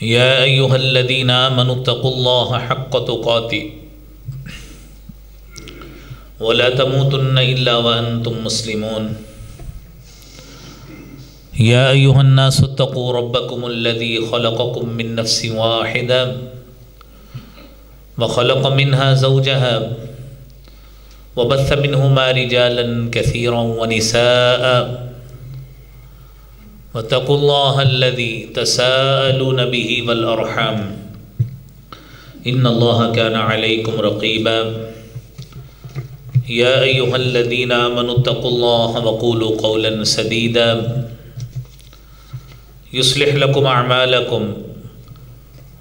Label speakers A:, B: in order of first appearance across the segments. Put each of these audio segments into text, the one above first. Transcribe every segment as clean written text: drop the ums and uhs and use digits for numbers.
A: يا أيها الذين آمنوا اتقوا الله حق تقاته ولا تموتن إلا وأنتم مسلمون يا أيها الناس اتقوا ربكم الذي خلقكم من نفس واحدة وخلق منها زوجها وبث منهما رجالا كثيرا ونساء واتقوا الله الذي تساءلون به والأرحام إن الله كان عليكم رقيبا يا أيها الذين آمنوا اتقوا الله وقولوا قولا سديدا يصلح لكم أعمالكم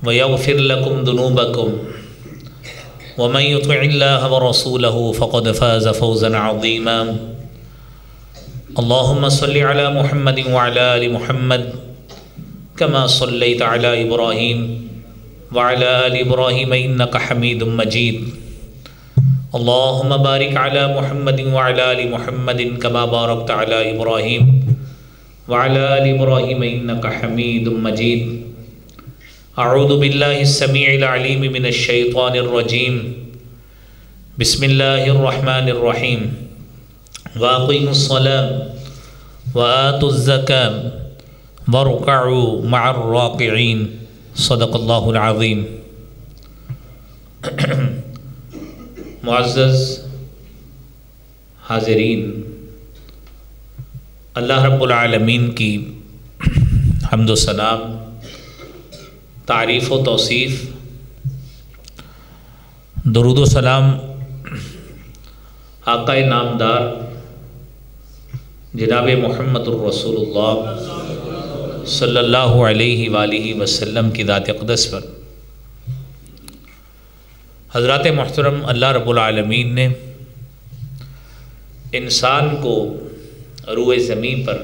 A: ويغفر لكم ذنوبكم ومن يطع الله ورسوله فقد فاز فوزا عظيما اللهم صل على محمد وعلى آل محمد كما صليت على إبراهيم وعلى آل إبراهيم إنك حميد مجيد اللهم بارك على محمد وعلى آل محمد كما باركت على إبراهيم وعلى آل إبراهيم إنك حميد مجيد أعوذ بالله السميع العليم من الشيطان الرجيم بسم الله الرحمن الرحيم وأقيموا الصلاة وآتوا الزكاة واركعوا مع الراكعين صدق الله العظيم۔ معزز حاضرین، اللہ رب العالمین کی حمد و ثنا، تعریف و توصیف، درود و سلام آقا نامدار جناب محمد الرسول اللہ صلی اللہ علیہ وآلہ وسلم کی ذات اقدس پر۔ حضرات محترم، اللہ رب العالمین نے انسان کو روئے زمین پر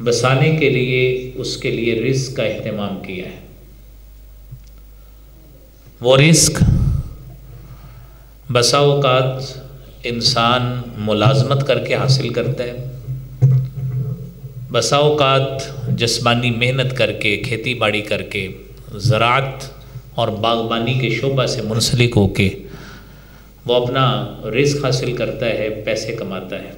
A: بسانے کے لیے اس کے لیے رزق کا اہتمام کیا ہے۔ وہ رزق بسا اوقات انسان ملازمت کر کے حاصل کرتا ہے، بسا اوقات جسمانی محنت کر کے، کھیتی باڑی کر کے، زراعت اور باغبانی کے شعبہ سے منسلک ہو کے وہ اپنا رزق حاصل کرتا ہے، پیسے کماتا ہے۔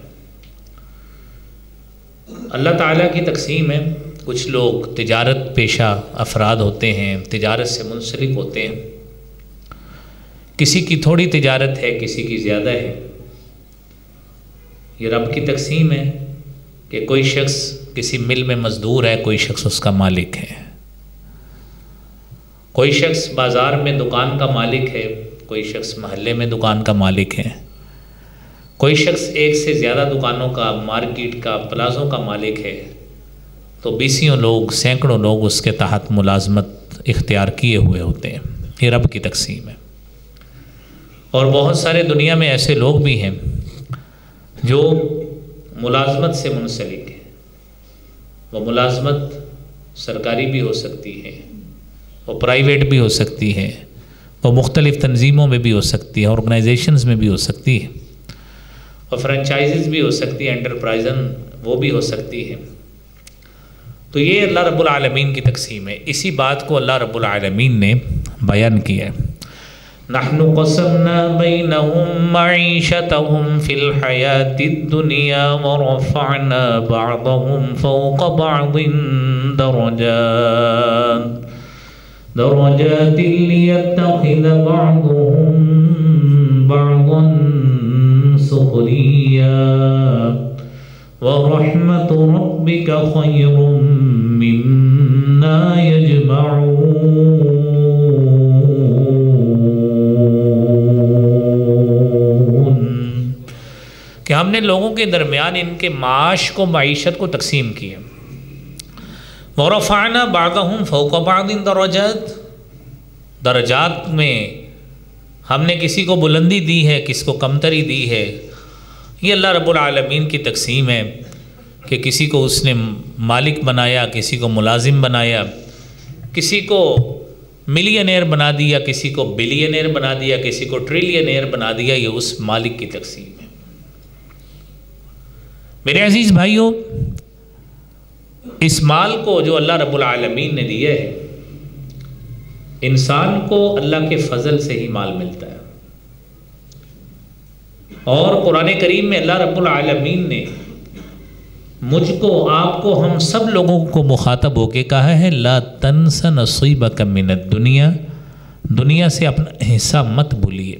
A: اللہ تعالیٰ کی تقسیم ہے، کچھ لوگ تجارت پیشہ افراد ہوتے ہیں، تجارت سے منسلک ہوتے ہیں، کسی کی تھوڑی تجارت ہے، کسی کی زیادہ ہے۔ یہ رب کی تقسیم ہے کہ کوئی شخص کسی مل میں مزدور ہے، کوئی شخص اس کا مالک ہے، کوئی شخص بازار میں دکان کا مالک ہے، کوئی شخص محلے میں دکان کا مالک ہے، کوئی شخص ایک سے زیادہ دکانوں کا، مارکیٹ کا، پلازوں کا مالک ہے، تو بیسیوں لوگ، سینکڑوں لوگ اس کے تحت ملازمت اختیار کیے ہوئے ہوتے ہیں۔ یہ رب کی تقسیم ہے۔ اور بہت سارے دنیا میں ایسے لوگ بھی ہیں جو ملازمت سے منسلک ہیں۔ وہ ملازمت سرکاری بھی ہو سکتی ہے، وہ پرائیویٹ بھی ہو سکتی ہے، وہ مختلف تنظیموں میں بھی ہو سکتی ہے، آرگنائزیشنز میں بھی ہو سکتی ہے، اور فرنچائزز بھی ہو سکتی ہے، انٹرپرائزن وہ بھی ہو سکتی ہے۔ تو یہ اللہ رب العالمین کی تقسیم ہے۔ اسی بات کو اللہ رب العالمین نے بیان کیا ہے۔ نحن قسمنا بينهم معيشتهم في الحياة الدنيا ورفعنا بعضهم فوق بعض درجات ليتخذ بعضهم بعضا سخريا ورحمة ربك خير مما يجمعون۔ کہ ہم نے لوگوں کے درمیان ان کے معاش کو، معیشت کو تقسیم کیا۔ وَرَفَعْنَا بَعْضَهُمْ فَوْقَ بَعْضٍ درجات، درجات میں ہم نے کسی کو بلندی دی ہے، کسی کو کمتری دی ہے۔ یہ اللہ رب العالمین کی تقسیم ہے کہ کسی کو اس نے مالک بنایا، کسی کو ملازم بنایا، کسی کو ملینئر بنا دیا، کسی کو بلینئر بنا دیا، کسی کو ٹریلینئر بنا دیا۔ یہ اس مالک کی تقسیم ہے۔ میرے عزیز بھائیوں، اس مال کو جو اللہ رب العالمین نے دیا ہے، انسان کو اللہ کے فضل سے ہی مال ملتا ہے، اور قرآن کریم میں اللہ رب العالمین نے مجھ کو، آپ کو، ہم سب لوگوں کو مخاطب ہو کے کہا ہے لا تنس نصیبک من الدنیا، دنیا سے اپنا حصہ مت بھولیے۔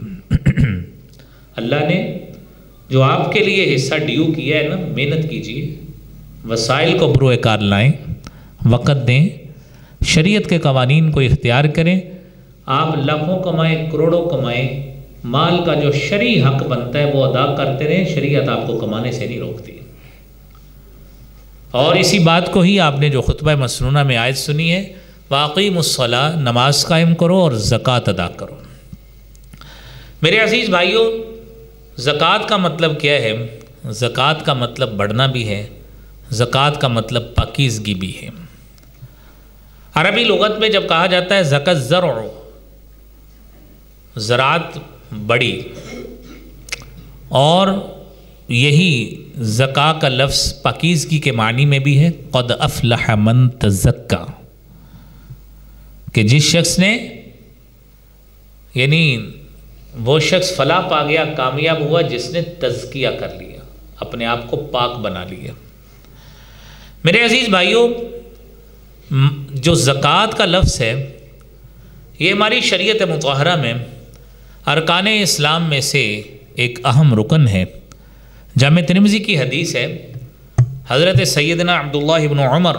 A: اللہ نے جو آپ کے لیے حصہ ڈیو کیا ہے نا، محنت کیجیے، وسائل کو بروئے کار لائیں، وقت دیں، شریعت کے قوانین کو اختیار کریں۔ آپ لاکھوں کمائیں، کروڑوں کمائیں، مال کا جو شرعی حق بنتا ہے وہ ادا کرتے رہیں، شریعت آپ کو کمانے سے نہیں روکتی۔ اور اسی بات کو ہی آپ نے جو خطبہ مسنونہ میں آیت سنی ہے، وَأَقِیمُوا الصَّلَاةَ، نماز قائم کرو اور زکوٰۃ ادا کرو۔ میرے عزیز بھائیوں، زکوٰۃ کا مطلب کیا ہے؟ زکوٰۃ کا مطلب بڑھنا بھی ہے، زکوٰۃ کا مطلب پاکیزگی بھی ہے۔ عربی لغت میں جب کہا جاتا ہے زکا الزرع، زراعت بڑی، اور یہی زکا کا لفظ پاکیزگی کے معنی میں بھی ہے، قد افلح من تزکا، کہ جس شخص نے، یعنی وہ شخص فلاح پا گیا، کامیاب ہوا جس نے تزکیہ کر لیا، اپنے آپ کو پاک بنا لیا۔ میرے عزیز بھائیوں، جو زکوٰۃ کا لفظ ہے یہ ہماری شریعت مطہرہ میں ارکان اسلام میں سے ایک اہم رکن ہے۔ جامع ترمذی کی حدیث ہے، حضرت سیدنا عبداللہ بن عمر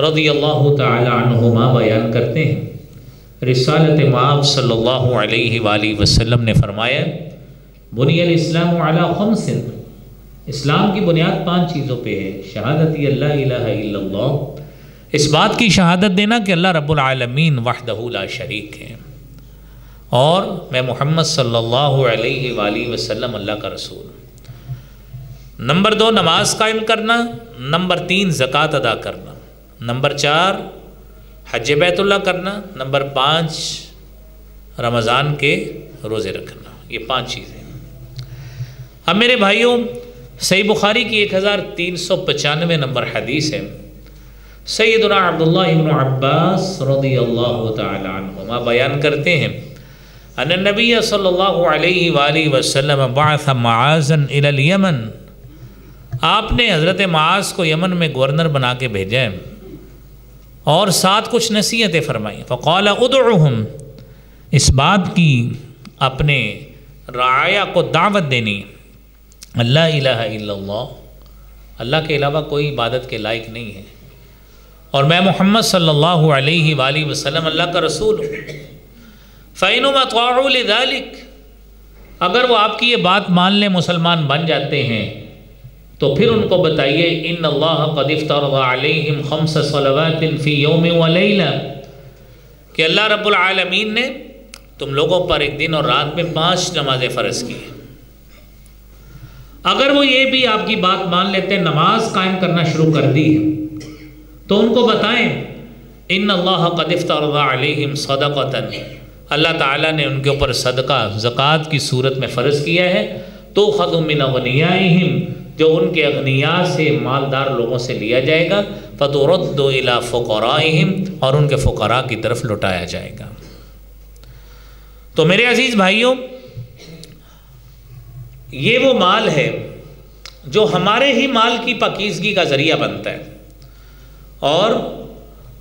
A: رضی اللہ تعالی عنہما بیان کرتے ہیں، رسالت مآب صلی اللہ علیہ وآلہ وسلم نے فرمایا، بنی الاسلام علی خمس، اسلام کی بنیاد 5 چیزوں پہ ہے، شہادت اللہ الہ الا اللہ، اس بات کی شہادت دینا کہ اللہ رب العالمین وحدہ لا شریک ہے، اور میں محمد صلی اللہ علیہ وآلہ وسلم اللہ کا رسول ہوں۔ نمبر 2 نماز قائم کرنا، نمبر 3 زکوٰۃ ادا کرنا، نمبر 4 حج بیت اللہ کرنا، نمبر 5 رمضان کے روزے رکھنا۔ یہ 5 چیزیں۔ اب میرے بھائیوں، صحیح بخاری کی 1395 نمبر حدیث ہے، سیدنا عبداللہ بن عباس رضی اللہ تعالی عنہما بیان کرتے ہیں، ان النبی صلی اللہ علیہ وآلہ وسلم بعث معاذا الی الیمن، آپ نے حضرت معاذ کو یمن میں گورنر بنا کے بھیجا ہے، اور ساتھ کچھ نصیحتیں فرمائیں۔ فقال ادعوہم، اس بات کی اپنے رعایا کو دعوت دینی، اللہ الہ الا اللہ، اللہ کے علاوہ کوئی عبادت کے لائق نہیں ہے، اور میں محمد صلی اللہ علیہ وآلہ وسلم اللہ کا رسول ہوں۔ فَإِنْهُمْ أَطَاعُوا لِذَلِكَ، اگر وہ آپ کی یہ بات مان لیں، مسلمان بن جاتے ہیں، تو پھر ان کو بتائیے ان اللہ قد افترض علیہم 5 صلوات فی یوم و لیلہ، کہ اللہ رب العالمین نے تم لوگوں پر ایک دن اور رات میں 5 نمازیں فرض کی ہیں۔ اگر وہ یہ بھی آپ کی بات مان لیتے، نماز قائم کرنا شروع کر دی ہے، تو ان کو بتائیں ان اللہ قد افترض علیہم صدقۃ، اللہ تعالیٰ نے ان کے اوپر صدقہ زکوٰۃ کی صورت میں فرض کیا ہے، تؤخذ من اغنیائہم، جو ان کے اغنیاء سے، مالدار لوگوں سے لیا جائے گا، فترد الی فقرائہم، اور ان کے فقراء کی طرف لوٹایا جائے گا۔ تو میرے عزیز بھائیوں، یہ وہ مال ہے جو ہمارے ہی مال کی پاکیزگی کا ذریعہ بنتا ہے، اور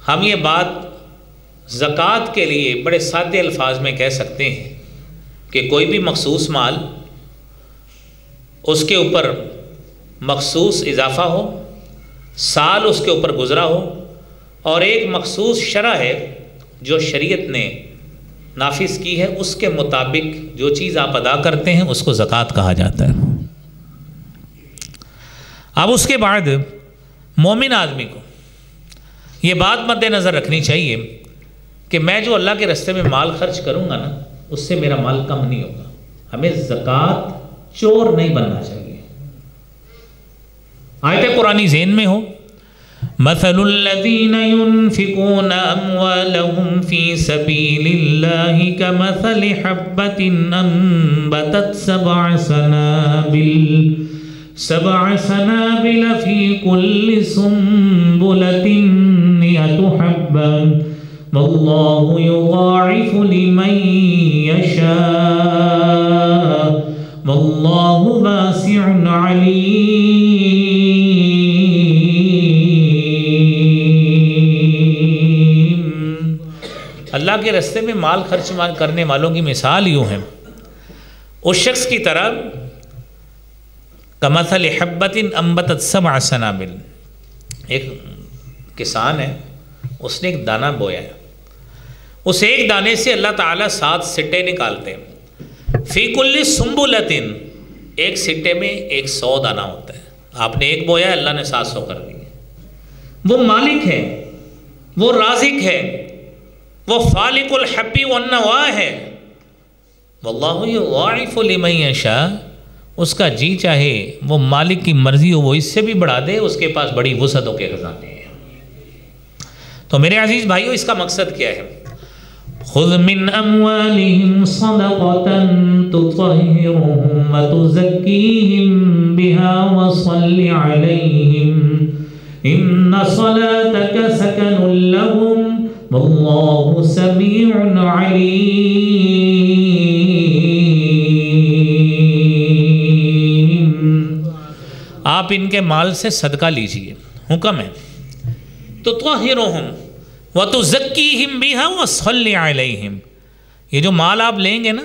A: ہم یہ بات زکوٰۃ کے لیے بڑے سادے الفاظ میں کہہ سکتے ہیں کہ کوئی بھی مخصوص مال، اس کے اوپر مخصوص اضافہ ہو، سال اس کے اوپر گزرا ہو، اور ایک مخصوص شرح ہے جو شریعت نے نافذ کی ہے، اس کے مطابق جو چیز آپ ادا کرتے ہیں اس کو زکوٰۃ کہا جاتا ہے۔ اب اس کے بعد مومن آدمی کو یہ بات مد نظر رکھنی چاہیے کہ میں جو اللہ کے راستے میں مال خرچ کروں گا نا، اس سے میرا مال کم نہیں ہوگا۔ ہمیں زکوٰۃ چور نہیں بننا چاہیے۔ آیت قرآنی ذہن میں ہو، مثل الذین ينفقون اموالهم في سبيل الله كمثل حبة انبتت 7 سنابل سبع سنابل فی کل سنبلۃ مئۃ حبۃ واللہ یضاعف لمن یشاء واللہ واسع علیم۔ اللہ کے راستے میں مال خرچ کرنے والوں کی مثال یوں ہے، اس شخص کی طرح کمثل حبۃ انبتت سبع سنابل، ایک کسان ہے، اس نے ایک دانہ بویا ہے، اس ایک دانے سے اللہ تعالیٰ 7 سٹے نکالتے ہیں، فی کل سنبلۃ، ایک سٹے میں 100 دانہ ہوتا ہے، آپ نے ایک بویا ہے، اللہ نے 700 کر دیے۔ وہ مالک ہے، وہ رازق ہے، وہ فالق الحب والنوا ہے، واللہ یضاعف لمن یشاء، اس کا جی چاہے وہ مالک کی مرضی ہو وہ اس سے بھی بڑھا دے، اس کے پاس بڑی وسعتوں کے خزانے ہیں۔ تو میرے عزیز بھائیوں، اس کا مقصد کیا ہے؟ خذ من اموالہم صدقۃ تطہرہم وتزکیہم بہا وصل علیہم ان صلاتک سکن لہم واللہ سمیع علیم۔ آپ ان کے مال سے صدقہ لیجئے، حکم ہے، تطہرہم وَتُزَكِّيهِمْ بِهَا وَصَلِّ عَلَيْهِمْ، یہ جو مال آپ لیں گے نا،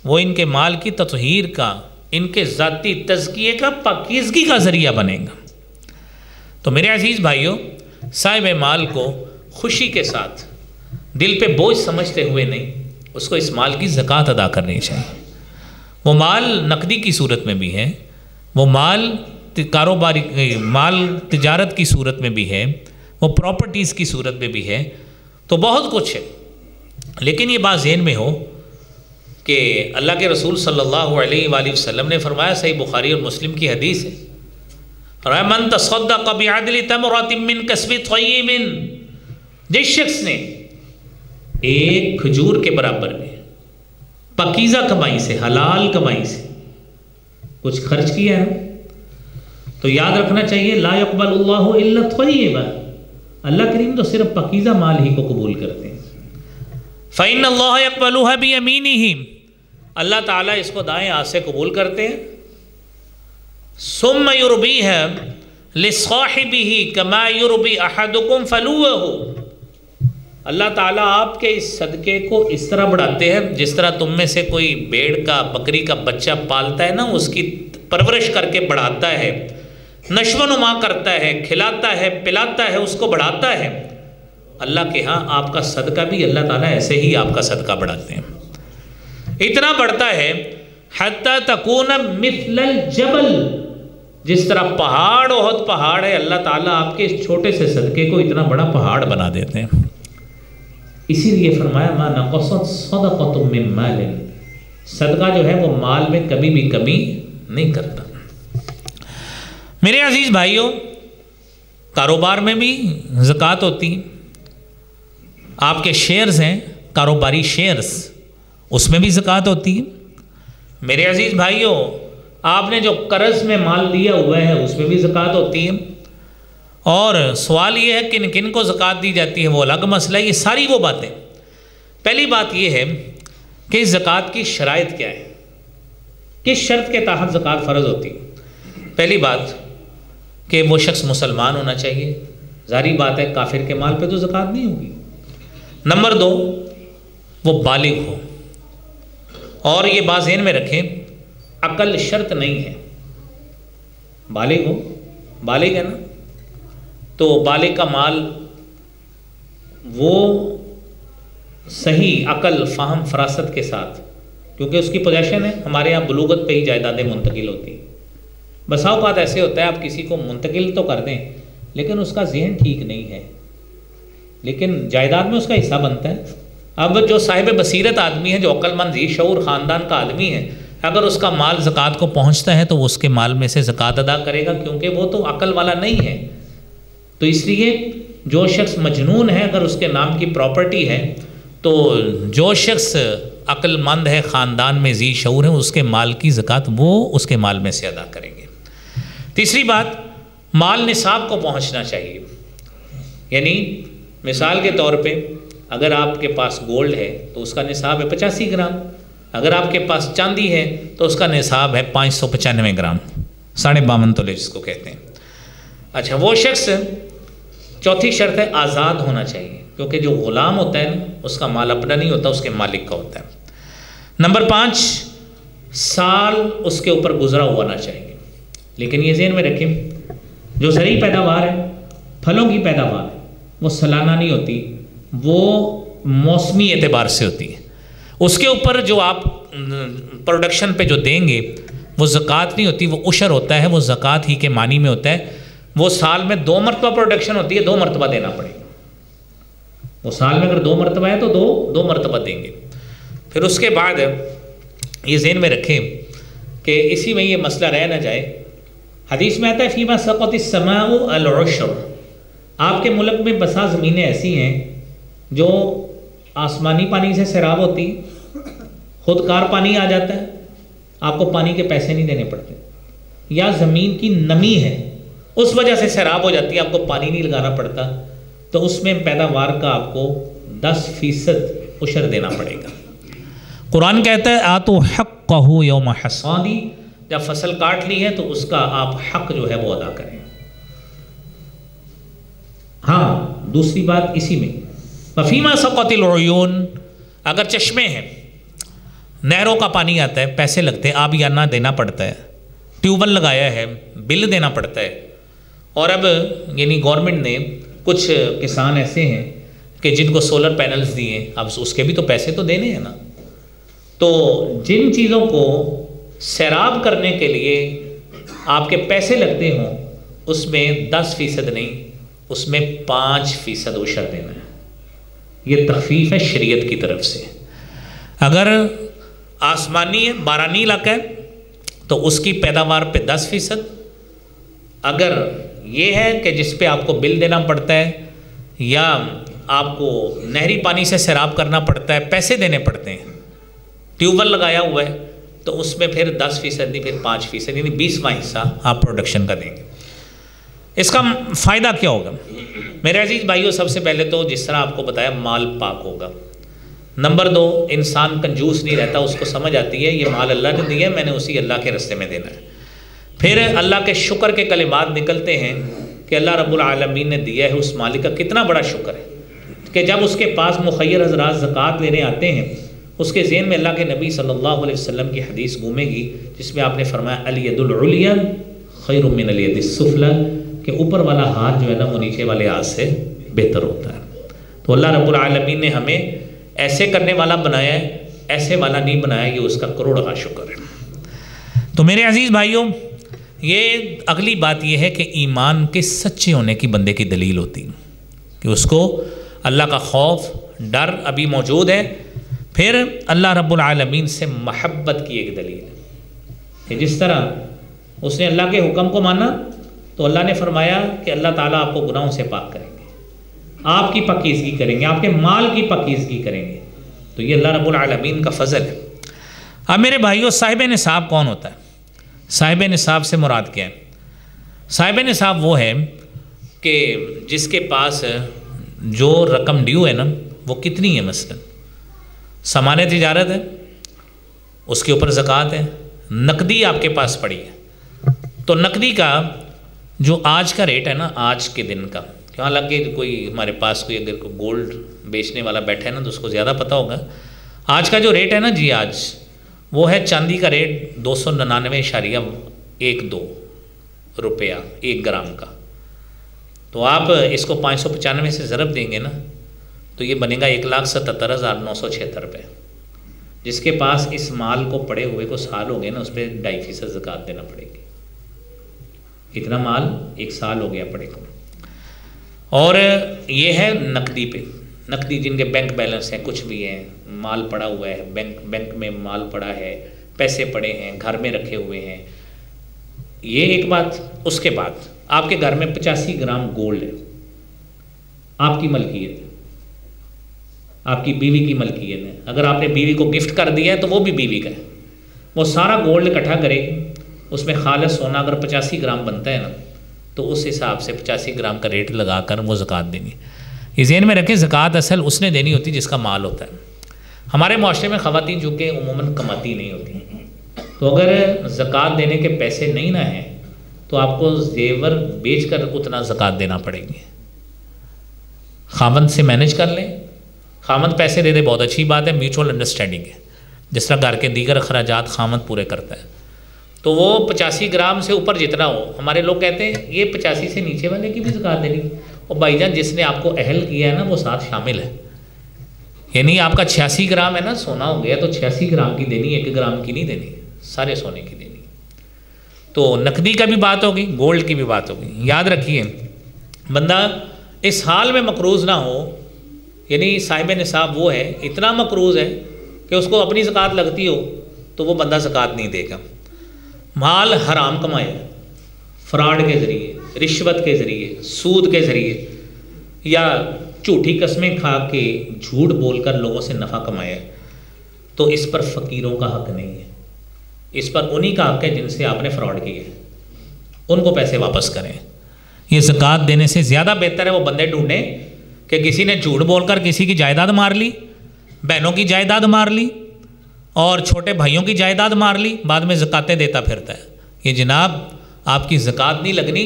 A: وہ ان کے مال کی تطہیر کا، ان کے ذاتی تزکیے کا، پاکیزگی کا ذریعہ بنے گا۔ تو میرے عزیز بھائیوں، صاحب مال کو خوشی کے ساتھ، دل پہ بوجھ سمجھتے ہوئے نہیں، اس کو اس مال کی زکوٰۃ ادا کرنی چاہیے۔ وہ مال نقدی کی صورت میں بھی ہے، وہ مال کاروباری مال تجارت کی صورت میں بھی ہے، وہ پراپرٹیز کی صورت میں بھی ہے، تو بہت کچھ ہے۔ لیکن یہ بات ذہن میں ہو کہ اللہ کے رسول صلی اللہ علیہ وآلہ وسلم نے فرمایا، صحیح بخاری اور مسلم کی حدیث ہے، من تصدق بعدل تمرۃ من کسب طیب، جس شخص نے ایک کھجور کے برابر میں پاکیزہ کمائی سے، حلال کمائی سے کچھ خرچ کیا ہے، تو یاد رکھنا چاہیے لا يقبل اللہ الا طیبا، اللہ کریم تو صرف پاکیزہ مال ہی کو قبول کرتے ہیں۔ فإن اللہ يقبلها بيمینہ، اللہ تعالیٰ اس کو دائیں ہاتھ سے قبول کرتے ہیں۔ ثم يربیها لصاحبہ کما يربی احدکم فلوہ، اللہ تعالیٰ آپ کے اس صدقے کو اس طرح بڑھاتے ہیں جس طرح تم میں سے کوئی بھیڑ کا، بکری کا بچہ پالتا ہے نا، اس کی پرورش کر کے بڑھاتا ہے، نشو و نما کرتا ہے، کھلاتا ہے، پلاتا ہے، اس کو بڑھاتا ہے، اللہ کے ہاں آپ کا صدقہ بھی اللہ تعالیٰ ایسے ہی آپ کا صدقہ بڑھاتے ہیں۔ اتنا بڑھتا ہے حتی تکون مثل الجبل، جس طرح پہاڑ، احد پہاڑ ہے، اللہ تعالیٰ آپ کے اس چھوٹے سے صدقے کو اتنا بڑا پہاڑ بنا دیتے ہیں۔ اسی لیے فرمایا ما نقصت صدقۃ من مال، صدقہ جو ہے وہ مال میں کبھی بھی کمی نہیں کرتا۔ میرے عزیز بھائیوں، کاروبار میں بھی زکوٰۃ ہوتی، آپ کے شیئرز ہیں، کاروباری شیئرز، اس میں بھی زکوٰۃ ہوتی ہے۔ میرے عزیز بھائیوں، آپ نے جو قرض میں مال لیا ہوا ہے اس میں بھی زکوٰۃ ہوتی ہے، اور سوال یہ ہے کن کن کو زکوٰۃ دی جاتی ہے وہ الگ مسئلہ ہے۔ یہ ساری وہ باتیں، پہلی بات یہ ہے کہ زکوٰۃ کی شرائط کیا ہے، کس شرط کے تحت زکوٰۃ فرض ہوتی ہے۔ پہلی بات کہ وہ شخص مسلمان ہونا چاہیے، ظاہری بات ہے کافر کے مال پہ تو زکوٰۃ نہیں ہوگی۔ نمبر 2، وہ بالغ ہو، اور یہ بات ذہن میں رکھیں عقل شرط نہیں ہے، بالغ ہو، بالغ ہے نا، تو بالغ کا مال وہ صحیح عقل، فہم، فراست کے ساتھ، کیونکہ اس کی پوزیشن ہے، ہمارے یہاں بلوغت پہ ہی جائیدادیں منتقل ہوتی ہیں۔ بسا اوقات ایسے ہوتا ہے آپ کسی کو منتقل تو کر دیں لیکن اس کا ذہن ٹھیک نہیں ہے، لیکن جائیداد میں اس کا حصہ بنتا ہے۔ اب جو صاحب بصیرت آدمی ہے، جو عقل مند ذی شعور خاندان کا آدمی ہے، اگر اس کا مال زکوٰۃ کو پہنچتا ہے تو وہ اس کے مال میں سے زکوٰۃ ادا کرے گا، کیونکہ وہ تو عقل والا نہیں ہے۔ تو اس لیے جو شخص مجنون ہے، اگر اس کے نام کی پراپرٹی ہے، تو جو شخص عقل مند ہے، خاندان میں ذی شعور ہے، اس کے مال کی زکوٰۃ وہ اس کے مال میں سے ادا کریں گے۔ تیسری بات، مال نصاب کو پہنچنا چاہیے، یعنی مثال کے طور پہ اگر آپ کے پاس گولڈ ہے تو اس کا نصاب ہے 85 گرام، اگر آپ کے پاس چاندی ہے تو اس کا نصاب ہے 595 گرام، 52.5 تولے جس کو کہتے ہیں۔ اچھا، وہ شخص، چوتھی شرط ہے آزاد ہونا چاہیے، کیونکہ جو غلام ہوتا ہے نا اس کا مال اپنا نہیں ہوتا، اس کے مالک کا ہوتا ہے۔ نمبر 5، سال اس کے اوپر گزرا ہوا نہ چاہیے، لیکن یہ ذہن میں رکھیں جو زرعی پیداوار ہے، پھلوں کی پیداوار ہے، وہ سالانہ نہیں ہوتی، وہ موسمی اعتبار سے ہوتی ہے۔ اس کے اوپر جو آپ پروڈکشن پہ جو دیں گے وہ زکوٰۃ نہیں ہوتی، وہ عشر ہوتا ہے، وہ زکوٰۃ ہی کے معنی میں ہوتا ہے۔ وہ سال میں 2 مرتبہ پروڈکشن ہوتی ہے، 2 مرتبہ دینا پڑے گا۔ وہ سال میں اگر 2 مرتبہ ہے تو 2 مرتبہ دیں گے۔ پھر اس کے بعد یہ ذہن میں رکھیں کہ اسی میں یہ مسئلہ رہ نہ جائے، حدیث میں آتا ہے فیما سقط السماء العشر، آپ کے ملک میں بسا زمینیں ایسی ہیں جو آسمانی پانی سے سیراب ہوتی، خودکار پانی آ جاتا ہے، آپ کو پانی کے پیسے نہیں دینے پڑتے، یا زمین کی نمی ہے اس وجہ سے سیراب ہو جاتی ہے، آپ کو پانی نہیں لگانا پڑتا، تو اس میں پیداوار کا آپ کو 10% عشر دینا پڑے گا۔ قرآن کہتا ہے آتو حقہ یوم حصادی، جب فصل کاٹ لی ہے تو اس کا آپ حق جو ہے وہ ادا کریں۔ ہاں، دوسری بات اسی میں وفیما سقط العیون، اگر چشمے ہیں، نہروں کا پانی آتا ہے، پیسے لگتے ہیں، آب یا نہ دینا پڑتا ہے، ٹیوبل لگایا ہے، بل دینا پڑتا ہے، اور اب یعنی گورنمنٹ نے کچھ کسان ایسے ہیں کہ جن کو سولر پینلز دیے، اب اس کے بھی تو پیسے تو دینے ہیں نا، تو جن چیزوں کو سیراب کرنے کے لیے آپ کے پیسے لگتے ہوں اس میں 10% نہیں، اس میں 5% عشر دینا ہے۔ یہ تخفیف ہے شریعت کی طرف سے۔ اگر آسمانی ہے، بارانی علاقہ ہے تو اس کی پیداوار پہ 10%، اگر یہ ہے کہ جس پہ آپ کو بل دینا پڑتا ہے یا آپ کو نہری پانی سے سیراب کرنا پڑتا ہے، پیسے دینے پڑتے ہیں، ٹیوبل لگایا ہوا ہے، تو اس میں پھر 10% نہیں، پھر 5%، یعنی 20واں حصہ آپ پروڈکشن کا دیں گے۔ اس کا فائدہ کیا ہوگا میرے عزیز بھائیوں؟ سب سے پہلے تو جس طرح آپ کو بتایا مال پاک ہوگا۔ نمبر 2، انسان کنجوس نہیں رہتا، اس کو سمجھ آتی ہے یہ مال اللہ نے دیا ہے، میں نے اسی اللہ کے راستے میں دینا ہے۔ پھر اللہ کے شکر کے کلمات نکلتے ہیں کہ اللہ رب العالمین نے دیا ہے، اس مالک کا کتنا بڑا شکر ہے کہ جب اس کے پاس مخیر حضرات زکوٰۃ لینے آتے ہیں، اس کے ذہن میں اللہ کے نبی صلی اللہ علیہ وسلم کی حدیث گھومے گی جس میں آپ نے فرمایا الید العلیٰ خیر من الید السفلی، کہ اوپر والا ہاتھ جو ہے نا وہ نیچے والے ہاتھ سے بہتر ہوتا ہے۔ تو اللہ رب العالمین نے ہمیں ایسے کرنے والا بنایا ہے، ایسے والا نہیں بنایا، یہ اس کا کروڑہ شکر ہے۔ تو میرے عزیز بھائیوں، یہ اگلی بات یہ ہے کہ ایمان کے سچے ہونے کی بندے کی دلیل ہوتی کہ اس کو اللہ کا خوف، ڈر ابھی موجود ہے۔ پھر اللہ رب العالمین سے محبت کی ایک دلیل ہے کہ جس طرح اس نے اللہ کے حکم کو مانا تو اللہ نے فرمایا کہ اللہ تعالیٰ آپ کو گناہوں سے پاک کریں گے، آپ کی پاکیزگی کریں گے، آپ کے مال کی پاکیزگی کریں گے، تو یہ اللہ رب العالمین کا فضل ہے۔ اب میرے بھائیوں، صاحب نصاب کون ہوتا ہے؟ صاحب نصاب سے مراد کیا ہے؟ صاحب نصاب وہ ہے کہ جس کے پاس جو رقم ڈیو ہے نا وہ کتنی ہے، مثلا سامان تجارت ہے، اس کے اوپر زکوٰۃ ہے، نقدی آپ کے پاس پڑی ہے، تو نقدی کا جو آج کا ریٹ ہے نا، آج کے دن کا، حالانکہ کوئی ہمارے پاس کوئی اگر کوئی گولڈ بیچنے والا بیٹھا ہے نا تو اس کو زیادہ پتہ ہوگا، آج کا جو ریٹ ہے نا جی آج وہ ہے چاندی کا ریٹ 299.12 روپیہ 1 گرام کا، تو آپ اس کو 595 سے ضرب دیں گے نا تو یہ بنے گا 1,77,976 روپے۔ جس کے پاس اس مال کو پڑے ہوئے کو سال ہو گئے نا، اس پہ 2.5% زکوٰۃ دینا پڑے گی۔ اتنا مال 1 سال ہو گیا پڑے کو۔ اور یہ ہے نقدی پہ، نقدی جن کے بینک بیلنس ہیں، کچھ بھی ہیں، مال پڑا ہوا ہے، بینک میں مال پڑا ہے، پیسے پڑے ہیں، گھر میں رکھے ہوئے ہیں، یہ ایک بات۔ اس کے بعد آپ کے گھر میں 85 گرام گولڈ ہے، آپ کی ملکیت ہے، آپ کی بیوی کی ملکیت ہے، اگر آپ نے بیوی کو گفٹ کر دیا ہے تو وہ بھی بیوی کا ہے، وہ سارا گولڈ اکٹھا کرے گی، اس میں خالص سونا اگر 85 گرام بنتا ہے نا تو اس حساب سے 85 گرام کا ریٹ لگا کر وہ زکوٰۃ دینی. یہ ذہن میں رکھیں زکوٰۃ اصل اس نے دینی ہوتی جس کا مال ہوتا ہے. ہمارے معاشرے میں خواتین چونکہ عموماً کماتی نہیں ہوتی، تو اگر زکوٰۃ دینے کے پیسے نہیں نہ ہیں تو آپ کو زیور بیچ کر اتنا زکوٰۃ دینا پڑے گی. خاوند سے مینج کر لیں، خاوند پیسے دے دے بہت اچھی بات ہے، میوچول انڈرسٹینڈنگ ہے. جس طرح گھر کے دیگر اخراجات خاوند پورے کرتا ہے تو وہ 85 گرام سے اوپر جتنا ہو. ہمارے لوگ کہتے ہیں یہ 85 سے نیچے والے کی بھی زکوٰۃ دینی. اور بھائی جان جس نے آپ کو اہل کیا ہے نا وہ ساتھ شامل ہے. یعنی آپ کا 86 گرام ہے نا سونا ہو گیا تو 86 گرام کی دینی، 1 گرام کی نہیں دینی، سارے سونے کی دینی. تو نقدی کا بھی بات ہوگی، گولڈ کی بھی بات ہوگی. یاد رکھیے بندہ اس حال میں مقروض نہ ہو، یعنی صاحب نصاب وہ ہے اتنا مقروض ہے کہ اس کو اپنی زکوٰۃ لگتی ہو تو وہ بندہ زکوٰۃ نہیں دے گا. مال حرام کمائے، فراڈ کے ذریعے، رشوت کے ذریعے، سود کے ذریعے، یا جھوٹی قسمیں کھا کے جھوٹ بول کر لوگوں سے نفع کمایا، تو اس پر فقیروں کا حق نہیں ہے. اس پر انہی کا حق ہے جن سے آپ نے فراڈ کیا ہے، ان کو پیسے واپس کریں. یہ زکوٰۃ دینے سے زیادہ بہتر ہے وہ بندے ڈھونڈیں کہ کسی نے جھوٹ بول کر کسی کی جائیداد مار لی، بہنوں کی جائیداد مار لی اور چھوٹے بھائیوں کی جائیداد مار لی، بعد میں زکاتیں دیتا پھرتا ہے. یہ جناب آپ کی زکوٰۃ نہیں لگنی.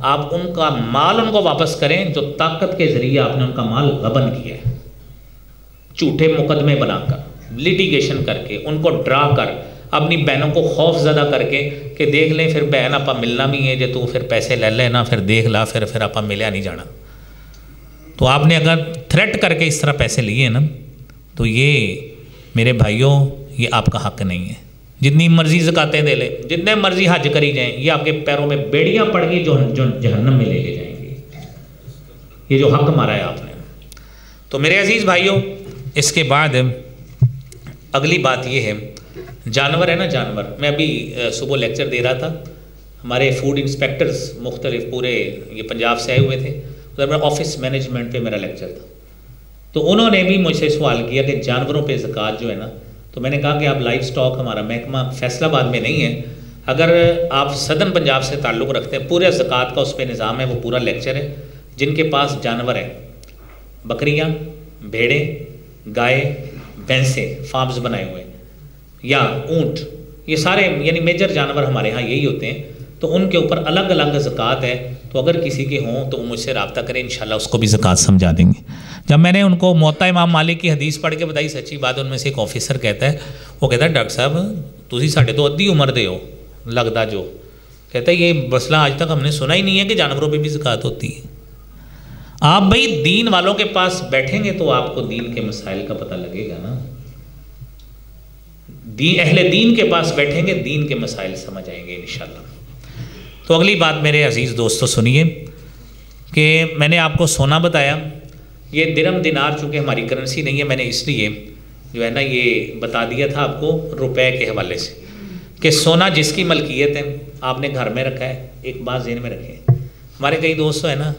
A: آپ ان کا مال ان کو واپس کریں جو طاقت کے ذریعے آپ نے ان کا مال غبن کیا ہے، جھوٹے مقدمے بنا کر، لیٹیگیشن کر کے، ان کو ڈرا کر، اپنی بہنوں کو خوف زدہ کر کے کہ دیکھ لیں پھر بہن آپ ملنا بھی ہے، جو تو پھر پیسے لے لے نا، پھر دیکھ لا پھر آپ ملیا نہیں جانا. تو آپ نے اگر تھریٹ کر کے اس طرح پیسے لیے نا تو یہ میرے بھائیوں یہ آپ کا حق نہیں ہے. جتنی مرضی زکاتیں دے لیں، جتنے مرضی حج کری جائیں، یہ آپ کے پیروں میں بیڑیاں پڑ گئی جو جہنم میں لے کے جائیں گے. یہ جو حق مارا ہے آپ نے. تو میرے عزیز بھائیوں اس کے بعد اگلی بات یہ ہے، جانور ہے نا جانور. میں ابھی صبح لیکچر دے رہا تھا، ہمارے فوڈ انسپیکٹرز مختلف پورے یہ پنجاب سے آئے ہوئے تھے، ادھر میں آفس مینجمنٹ پہ میرا لیکچر تھا. تو انہوں نے بھی مجھ سے سوال کیا کہ جانوروں پہ زکوٰۃ جو ہے نا، تو میں نے کہا کہ آپ لائف سٹاک ہمارا محکمہ فیصل آباد میں نہیں ہے، اگر آپ سدرن پنجاب سے تعلق رکھتے ہیں پورے زکوٰۃ کا اس پہ نظام ہے، وہ پورا لیکچر ہے. جن کے پاس جانور ہیں، بکریاں، بھیڑیں، گائے، بھینسیں، فارمز بنائے ہوئے یا اونٹ، یہ سارے یعنی میجر جانور ہمارے ہاں یہی ہوتے ہیں، تو ان کے اوپر الگ الگ زکوٰۃ ہے. تو اگر کسی کے ہوں تو مجھ سے رابطہ کریں، انشاءاللہ اس کو بھی زکوٰۃ سمجھا دیں گے. جب میں نے ان کو موطا امام مالک کی حدیث پڑھ کے بتائی، سچی بات ان میں سے ایک آفیسر کہتا ہے، وہ کہتا ہے ڈاکٹر صاحب تسی ساڈے تو ادھی عمر دے ہو لگتا، جو کہتا ہے یہ مسئلہ آج تک ہم نے سنا ہی نہیں ہے کہ جانوروں پہ بھی زکوٰۃ ہوتی ہے. آپ بھائی دین والوں کے پاس بیٹھیں گے تو آپ کو دین کے مسائل کا پتہ لگے گا نا. اہل دین کے پاس بیٹھیں گے دین کے مسائل سمجھ آئیں گے انشاءاللہ. تو اگلی بات میرے عزیز دوستو سنیے کہ میں نے آپ کو سونا بتایا، یہ درہم دینار چونکہ ہماری کرنسی نہیں ہے، میں نے اس لیے جو ہے نا یہ بتا دیا تھا آپ کو روپے کے حوالے سے کہ سونا جس کی ملکیت ہے آپ نے گھر میں رکھا ہے. ایک بات ذہن میں رکھیں، ہمارے کئی دوستوں ہے نا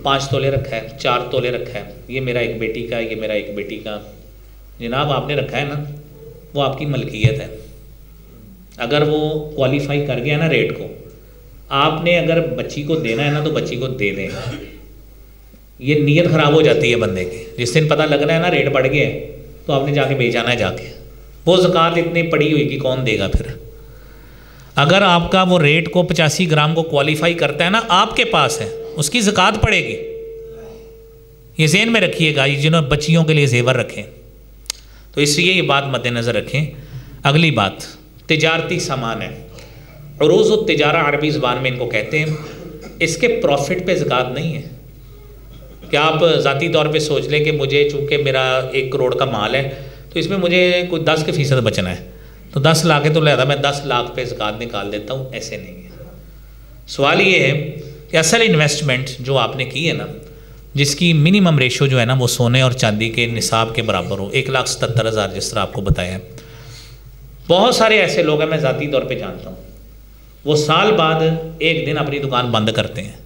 A: 5 تولے رکھا ہے، 4 تولے رکھا ہے، یہ میرا ایک بیٹی کا، یہ میرا ایک بیٹی کا. جناب آپ نے رکھا ہے نا وہ آپ کی ملکیت ہے. اگر وہ کوالیفائی کر گیا نا ریٹ کو، آپ نے اگر بچی کو دینا ہے نا تو بچی کو دے دیں. یہ نیت خراب ہو جاتی ہے بندے کی، جس دن پتہ لگنا ہے نا ریٹ بڑھ گیا ہے تو آپ نے جا کے بیچانا ہے جا کے. وہ زکوٰۃ اتنی پڑی ہوئی کہ کون دے گا پھر. اگر آپ کا وہ ریٹ کو 85 گرام کو کوالیفائی کرتا ہے نا آپ کے پاس ہے، اس کی زکوٰۃ پڑے گی. یہ ذہن میں رکھیے گا، یہ جنہوں بچیوں کے لیے زیور رکھیں تو اس لیے یہ بات مد نظر رکھیں. اگلی بات تجارتی سامان ہے، عروض التجارہ عربی زبان میں ان کو کہتے ہیں. اس کے پروفٹ پہ زکوٰۃ نہیں ہے. کہ آپ ذاتی طور پہ سوچ لیں کہ مجھے چونکہ میرا 1 کروڑ کا مال ہے تو اس میں مجھے کوئی 10% بچنا ہے تو 10 لاکھ ہے تو لہذا میں 10 لاکھ پہ زکوٰۃ نکال دیتا ہوں. ایسے نہیں ہے. سوال یہ ہے کہ اصل انویسٹمنٹ جو آپ نے کی ہے نا، جس کی منیمم ریشو جو ہے نا وہ سونے اور چاندی کے نصاب کے برابر ہو، 1,77,000 جس طرح آپ کو بتایا ہے. بہت سارے ایسے لوگ ہیں میں ذاتی طور پہ جانتا ہوں، وہ سال بعد ایک دن اپنی دکان بند کرتے ہیں.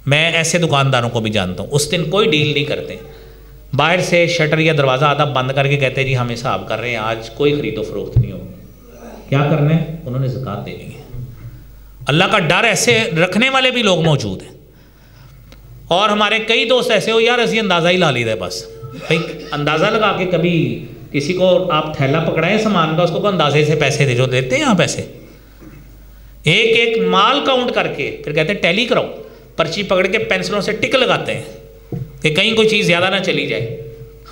A: میں ایسے دکانداروں کو بھی جانتا ہوں، اس دن کوئی ڈیل نہیں کرتے، باہر سے شٹر یا دروازہ آدھا بند کر کے کہتے ہیں جی ہم حساب کر رہے ہیں آج کوئی خرید و فروخت نہیں ہوگی. کیا کرنا ہے؟ انہوں نے زکوٰۃ دینی ہے. اللہ کا ڈر ایسے رکھنے والے بھی لوگ موجود ہیں. اور ہمارے کئی دوست ایسے ہو یار اسی اندازہ ہی لا لیتا ہے بس بھائی اندازہ لگا کے. کبھی کسی کو آپ تھیلا پکڑائیں سامان کا اس کو اندازے سے پیسے دے جو دیتے ہیں یہاں پیسے ایک ایک مال کاؤنٹ کر کے پھر کہتے ہیں ٹیلی کراؤ پرچی پکڑ کے پینسلوں سے ٹک لگاتے ہیں کہ کہیں کوئی چیز زیادہ نہ چلی جائے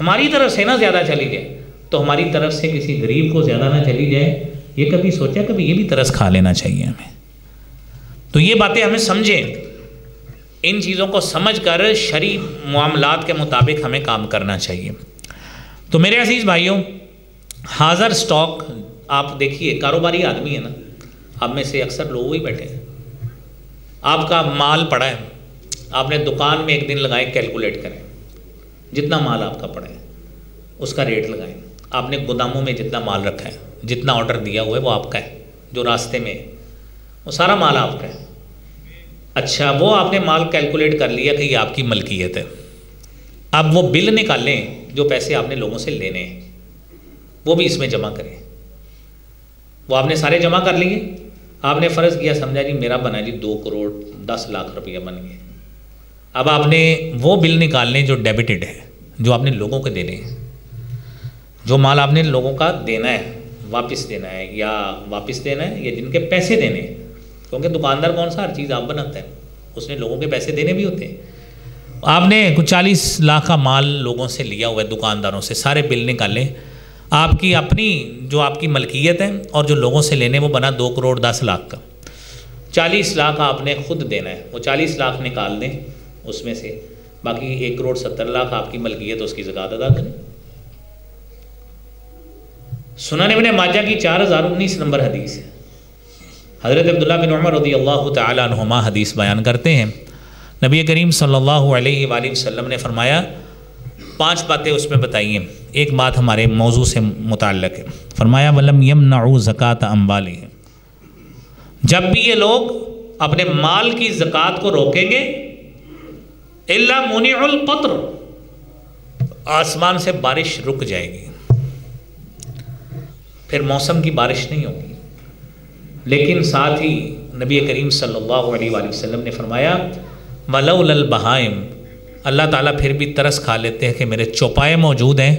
A: ہماری طرف سے نہ زیادہ چلی جائے تو ہماری طرف سے کسی غریب کو زیادہ نہ چلی جائے. یہ کبھی سوچا کبھی یہ بھی ترس کھا لینا چاہیے ہمیں. تو یہ باتیں ہمیں سمجھیں ان چیزوں کو سمجھ کر شرعی معاملات کے مطابق ہمیں کام کرنا چاہیے. تو میرے عزیز بھائیوں حاضر سٹاک آپ دیکھیے کاروباری آدمی ہے نا آپ میں سے اکثر لوگ ہی بیٹھے ہیں آپ کا مال پڑا ہے آپ نے دکان میں ایک دن لگائے کیلکولیٹ کریں جتنا مال آپ کا پڑا ہے اس کا ریٹ لگائیں. آپ نے گوداموں میں جتنا مال رکھا ہے جتنا آرڈر دیا ہوا ہے وہ آپ کا ہے جو راستے میں وہ سارا مال آپ کا ہے. اچھا وہ آپ نے مال کیلکولیٹ کر لیا کہ یہ آپ کی ملکیت ہے. اب وہ بل نکالیں جو پیسے آپ نے لوگوں سے لینے ہیں وہ بھی اس میں جمع کریں. وہ آپ نے سارے جمع کر لیے آپ نے فرض کیا سمجھا جی میرا بنا جی 2,10,00,000 روپیہ بن گئے. اب آپ نے وہ بل نکالنے جو ڈیبٹڈ ہے جو آپ نے لوگوں کو دینے ہیں جو مال آپ نے لوگوں کا دینا ہے واپس دینا ہے یا واپس دینا ہے یا جن کے پیسے دینے ہیں کیونکہ دکاندار کون سا ہر چیز آپ بناتا ہے اس نے لوگوں کے پیسے دینے بھی ہوتے ہیں. آپ نے کچھ 40 لاکھ کا مال لوگوں سے لیا ہوا ہے دکانداروں سے سارے بل نکالیں آپ کی اپنی جو آپ کی ملکیت ہے اور جو لوگوں سے لینے وہ بنا 2,10,00,000 کا. 40 لاکھ آپ نے خود دینا ہے وہ 40 لاکھ نکال دیں اس میں سے باقی 1,70,00,000 آپ کی ملکیت اس کی زکوٰۃ ادا کریں. سنن ابن ماجہ کی 4019 نمبر حدیث ہے. حضرت عبداللہ بن عمر رضی اللہ تعالی عنہما حدیث بیان کرتے ہیں نبی کریم صلی اللہ علیہ وآلہ وسلم نے فرمایا 5 باتیں اس میں بتائیے. ایک بات ہمارے موضوع سے متعلق ہے. فرمایا وَلَمْ يَمْنَعُوا زَكَاةَ أَمْوَالِهِمْ جب بھی یہ لوگ اپنے مال کی زکوٰۃ کو روکیں گے إِلَّا مُنِعُ الْقَطْرُ آسمان سے بارش رک جائے گی پھر موسم کی بارش نہیں ہوگی. لیکن ساتھ ہی نبی کریم صلی اللہ علیہ وآلہ وسلم نے فرمایا وَلَوْلَا الْبَهَائِمْ اللہ تعالیٰ پھر بھی ترس کھا لیتے ہیں کہ میرے چوپائے موجود ہیں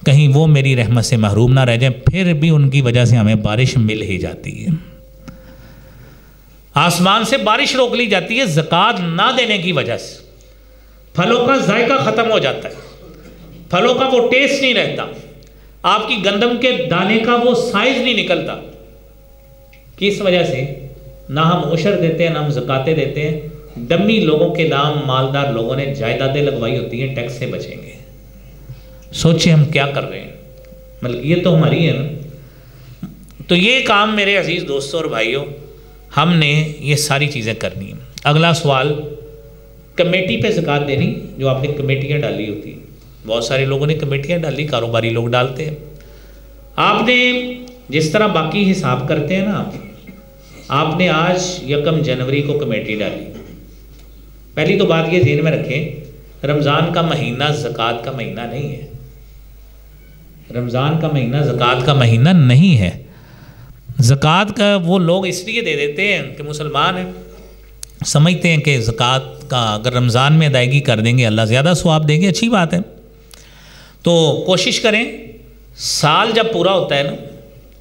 A: کہیں وہ میری رحمت سے محروم نہ رہ جائیں پھر بھی ان کی وجہ سے ہمیں بارش مل ہی جاتی ہے. آسمان سے بارش روک لی جاتی ہے زکوٰۃ نہ دینے کی وجہ سے. پھلوں کا ذائقہ ختم ہو جاتا ہے پھلوں کا وہ ٹیسٹ نہیں رہتا آپ کی گندم کے دانے کا وہ سائز نہیں نکلتا. کس وجہ سے نہ ہم عشر دیتے ہیں نہ ہم زکاتیں دیتے ہیں. ڈمی لوگوں کے نام مالدار لوگوں نے جائیدادیں لگوائی ہوتی ہیں ٹیکس سے بچیں گے. سوچیں ہم کیا کر رہے ہیں ملکیت تو ہماری ہے نا. تو یہ کام میرے عزیز دوستوں اور بھائیوں ہم نے یہ ساری چیزیں کرنی ہیں. اگلا سوال کمیٹی پہ زکوٰۃ دینی جو آپ نے کمیٹیاں ڈالی ہوتی ہیں بہت سارے لوگوں نے کمیٹیاں ڈالی کاروباری لوگ ڈالتے ہیں. آپ نے جس طرح باقی حساب کرتے ہیں نا آپ نے آج 1 جنوری کو کمیٹی ڈالی. پہلی تو بات یہ ذہن میں رکھیں رمضان کا مہینہ زکوٰۃ کا مہینہ نہیں ہے. رمضان کا مہینہ زکوٰۃ کا مہینہ نہیں ہے. زکوٰۃ کا وہ لوگ اس لیے دے دیتے ہیں کہ مسلمان ہیں سمجھتے ہیں کہ زکوٰۃ کا اگر رمضان میں ادائیگی کر دیں گے اللہ زیادہ ثواب دیں گے. اچھی بات ہے تو کوشش کریں سال جب پورا ہوتا ہے نا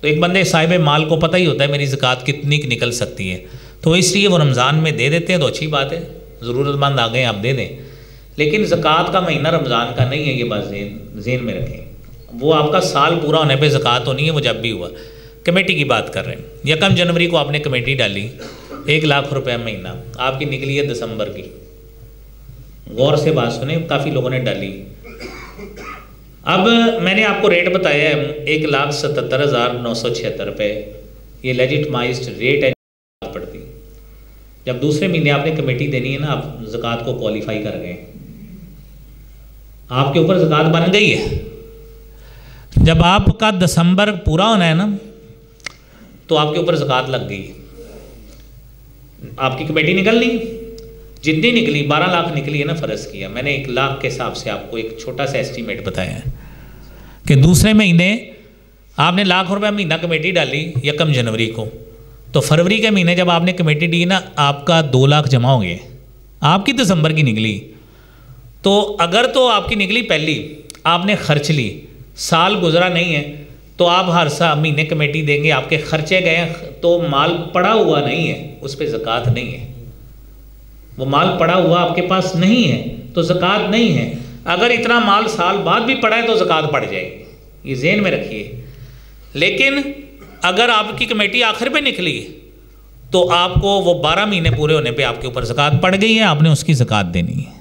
A: تو ایک بندے صاحب مال کو پتہ ہی ہوتا ہے میری زکوٰۃ کتنی نکل سکتی ہے تو اس لیے وہ رمضان میں دے دیتے ہیں تو اچھی بات ہے. ضرورت مند آ گئے آپ دے دیں لیکن زکوٰۃ کا مہینہ رمضان کا نہیں ہے. یہ بات ذہن میں رکھیں وہ آپ کا سال پورا ہونے پہ زکوٰۃ ہونی ہے وہ جب بھی ہوا. کمیٹی کی بات کر رہے ہیں 1 جنوری کو آپ نے کمیٹی ڈالی 1,00,000 روپے مہینہ آپ کی نکلی ہے دسمبر کی. غور سے بات سنیں کافی لوگوں نے ڈالی. اب میں نے آپ کو ریٹ بتایا ہے 1,77,976 روپے یہ لیجٹمائزڈ ریٹ ہے پڑتی. جب دوسرے مہینے آپ نے کمیٹی دینی ہے نا آپ زکوٰۃ کو کوالیفائی کر گئے آپ کے اوپر زکوٰۃ بن گئی ہے. جب آپ کا دسمبر پورا ہونا ہے نا تو آپ کے اوپر زکوٰۃ لگ گئی. آپ کی کمیٹی نکلنی جتنی نکلی 12 لاکھ نکلی ہے نا فرض کیا میں نے 1,00,000 کے حساب سے آپ کو ایک چھوٹا سا ایسٹیمیٹ بتایا ہے کہ دوسرے مہینے آپ نے 1,00,000 روپے مہینہ کمیٹی ڈالی 1 جنوری کو تو فروری کے مہینے جب آپ نے کمیٹی دی نا، آپ کا 2 لاکھ جمع ہو گئے، آپ کی دسمبر کی نکلی، تو اگر تو آپ کی نکلی پہلی، آپ نے خرچ لی، سال گزرا نہیں ہے، تو آپ ہر سال مہینے کمیٹی دیں گے، آپ کے خرچے گئے، تو مال پڑا ہوا نہیں ہے، اس پہ زکوٰۃ نہیں ہے، وہ مال پڑا ہوا آپ کے پاس نہیں ہے تو زکوٰۃ نہیں ہے۔ اگر اتنا مال سال بعد بھی پڑا ہے تو زکوٰۃ پڑ جائے گی، یہ ذہن میں رکھیے۔ لیکن اگر آپ کی کمیٹی آخر پہ نکلی تو آپ کو وہ 12 مہینے پورے ہونے پہ آپ کے اوپر زکوٰۃ پڑ گئی ہے، آپ نے اس کی زکوٰۃ دینی ہے،